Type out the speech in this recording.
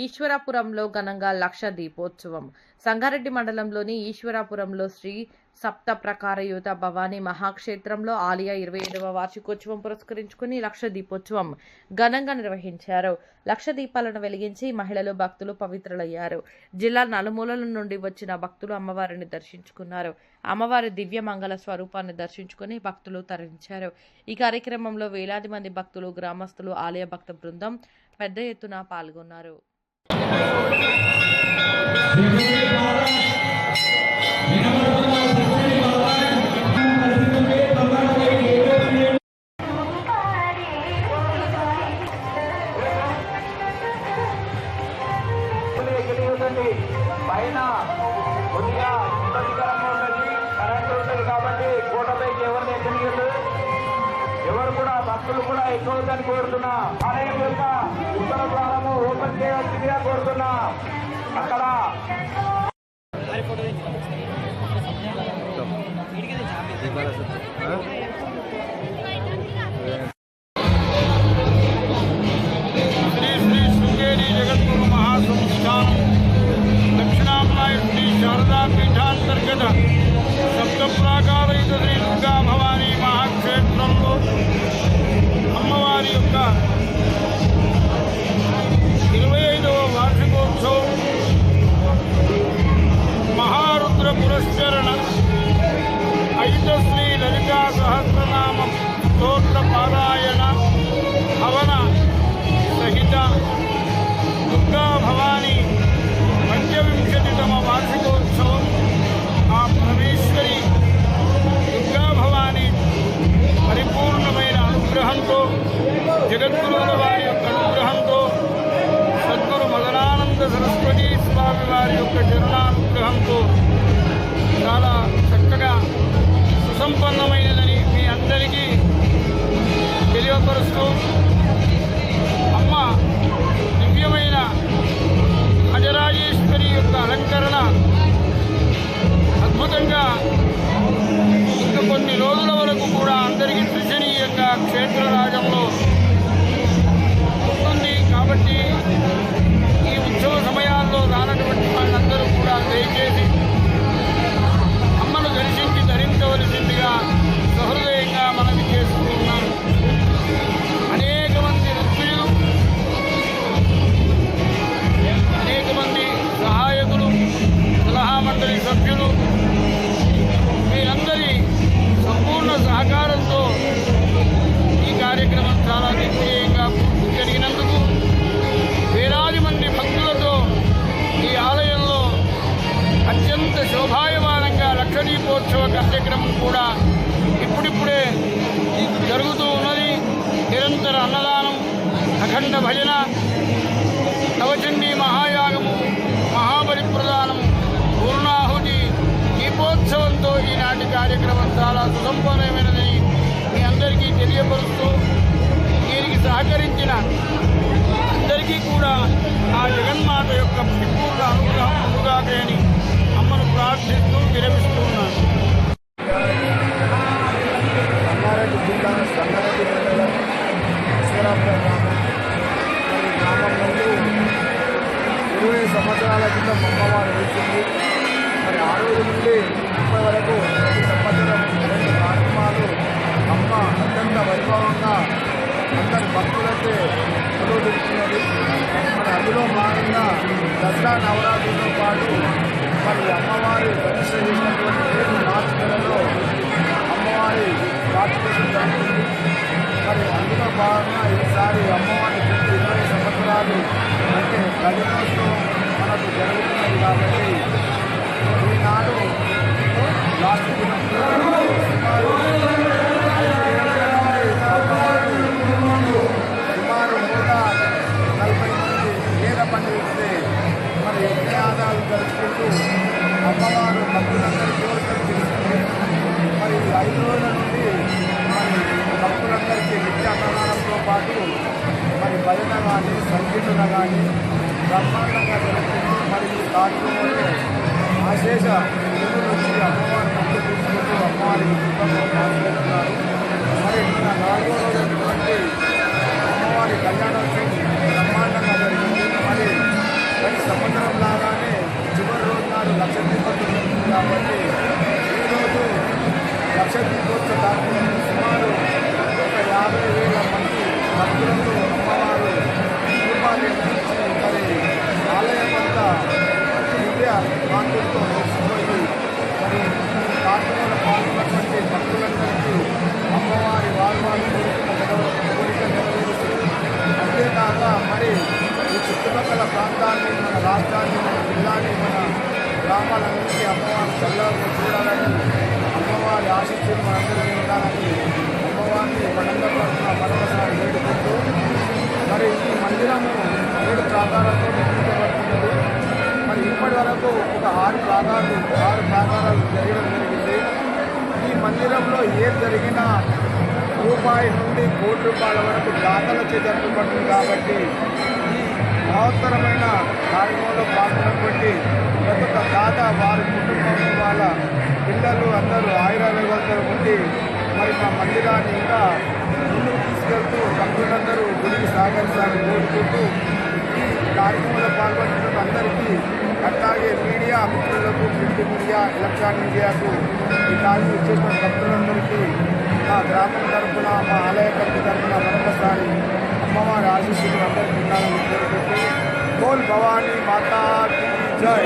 ఈశ్వరాపురంలో ఘనంగా లక్ష దీపోత్సవం. సంగారెడ్డి మండలంలోని ఈశ్వరాపురంలో శ్రీ సప్త ప్రకారయుత భవానీ మహాక్షేత్రంలో ఆలయ 27వ వార్షికోత్సవం పురస్కరించుకుని లక్ష దీపోత్సవం ఘనంగా నిర్వహించారు. లక్ష దీపాలను వెలిగించి మహిళలు భక్తులు పవిత్రులయ్యారు. జిల్లా నలుమూలల నుండి వచ్చిన భక్తులు అమ్మవారిని దర్శించుకున్నారు. అమ్మవారి దివ్య మంగళ స్వరూపాన్ని దర్శించుకుని భక్తులు తరలించారు. ఈ కార్యక్రమంలో వేలాది మంది భక్తులు, గ్రామస్తులు, ఆలయ భక్త బృందం పెద్ద ఎత్తున పాల్గొన్నారు. పైన కొద్దిగా ఇబ్బందికరంగా ఉంటుంది, కరెంట్ ఉంటుంది కాబట్టి కోటపైకి ఎవరిని ఎక్కనియదు. ఎవరు కూడా భక్తులు కూడా ఎక్కువని కోరుతున్నా. ఆలయం యొక్క ఉత్తర ద్వారము ఓపెన్ చేయవలసిందిగా కోరుతున్నా. అక్కడ శ్రీ శ్రీ శృంగేరి జగద్గురు మహాసంస్థానం దక్షిణాంనాయ శ్రీ శారదా పీఠాంతర్గత సప్త ప్రాకారయుత శ్రీ దుర్గా భవానీ మహాక్షేత్రంలో అమ్మవారి యొక్క 25వ వార్షికోత్సవం మహారుద్ర పురస్కరణ ఐతశ్రీ లలితా సహస్రనామ స్తోత్ర పారాయణ హవన సహిత దుర్గా భవానీ 25వ వార్షికోత్సవం ఆ పరమేశ్వరి దుర్గా భవానీ పరిపూర్ణమైన అనుగ్రహంతో, జగద్గురువుల వారి యొక్క అనుగ్రహంతో, సద్గురు మదనానంద సరస్వతి స్వామి వారి యొక్క చరణానుగ్రహంతో చాలా చక్కగా సుసంపన్నమైనదని మీ అందరికీ తెలియపరుస్తూ, అమ్మ దివ్యమైన అజరాజేశ్వరి యొక్క అలంకరణ అద్భుతంగా ఇంకా కొన్ని రోజుల వరకు కూడా అందరికీ దర్శనీయంగా క్షేత్రరాజంలో ఉంటుంది. కాబట్టి ఈ ఉత్సవ సమయాల్లో రానటువంటి వాళ్ళందరూ కూడా దయచేసి అమ్మను దర్శించి ధరించవలసిందిగా సహృదయంగా మనవి చేసుకుంటున్నాను. అనేక మంది ఋత్వియులు, అనేక మంది సహాయకులు, సలహా మండలి సభ్యులు, మీరందరి సంపూర్ణ సహకారంతో ఈ కార్యక్రమం చాలా దిగ్విజయంగా జరిగినందుకు వేలాది మంది భక్తులతో ఈ ఆలయంలో అత్యంత శోభాయమానంగా లక్ష దీపోత్సవ కార్యక్రమం కూడా ఇప్పుడిప్పుడే జరుగుతూ ఉన్నది. నిరంతర అన్నదానం, అఖండ భజన, నవచండీ మహాయాగము, మహాబలిప్రదానం, పూర్ణాహుతి, దీపోత్సవంతో ఈనాటి కార్యక్రమం చాలా సుసంపన్నమైనదని మీ అందరికీ తెలియపరుస్తూ, దీనికి సహకరించిన అందరికీ కూడా ఆ జగన్మాత యొక్క పరిపూర్ణ అనుగ్రహం పొందుగాకని అమ్మను ప్రార్థిస్తూ విరమిస్తున్నాను. సంగారెడ్డి జిల్లా సంగారెడ్డి మండలం ఈశ్వరాపురం గ్రామం నుండి 20 సంవత్సరాల క్రితం అమ్మవారు వచ్చింది. మరి ఆ రోజు నుండి ఇప్పటి వరకు ప్రతి సంవత్సరం 2 కార్యక్రమాలు అమ్మ అత్యంత వైభవంగా అందరి భక్తులైతే పురోగతిస్తున్నది. మరి అందులో భాగంగా దసరా నవరాత్రితో పాటు మరి అమ్మవారి ప్రతిష్ట చేసినటువంటి 7 మార్చి నెలలో అమ్మవారి వార్షికోత్సవం జరుగుతుంది. మరి అందులో భాగంగా ఈసారి అమ్మవారి 20 సంవత్సరాలు అంటే గజనోత్సవం మనకు జరుగుతున్నది. కాబట్టి ఈనాడు లాస్ట్ దినం సుమారు 140 మంది వేద పండితులే మరి యజ్ఞయాగాలు జరుపుకుంటూ అమ్మవారు భక్తులందరికీ కోరికలు తీసుకుంది. మరి 5 రోజుల నుండి మరి భక్తులందరికీ నిత్య అన్నదానంతో పాటు మరి భజన కానీ, సంగీతన కానీ బ్రహ్మాండంగా జరుగుతుంది. మరి ఈ కార్యక్రమంలో ఆశేష నుంచి అమ్మవారి భక్తులు తీసుకుంటూ అమ్మవారి కుటుంబంలో పాల్గొంటున్నారు. మరి నిన్న 4వ రోజు అమ్మవారి కళ్యాణోత్సవం బ్రహ్మాండంగా జరిగింది. మరి మనకు ఒక 6 ప్రాకారాలు జరగడం జరిగింది. ఈ మందిరంలో ఏది జరిగినా రూపాయి నుండి కోటి రూపాయల వరకు దాతలచే జరపబడుతుంది. కాబట్టి ఈ మహత్తరమైన కార్యక్రమంలో పాల్గొన్నటువంటి ప్రతి ఒక్క దాత వారి కుటుంబం వాళ్ళ పిల్లలు అందరూ ఆయురారోగ్యాలతో ఉండి మరి మా మందిరాన్ని ఇంకా ముందుకు తీసుకెళ్తూ భక్తులందరూ గుడికి సహకరిస్తారని కోరుకుంటూ ఈ కార్యక్రమంలో పాల్గొంటున్న అందరికీ అట్లాగే మీడియా మిత్రులకు, ప్రింట్ మీడియా, ఎలక్ట్రానిక్ మీడియాకు ఈ కార్యక్రమం చేసిన భక్తులందరికీ మా గ్రామం తరఫున, మా ఆలయ కమిటీ తరఫున మరొకసారి అమ్మవారి ఆశీస్సులు అందరికీ ఉండాలని కోరుకుంటూ బోల్ భవానీ మాతా కీ జై.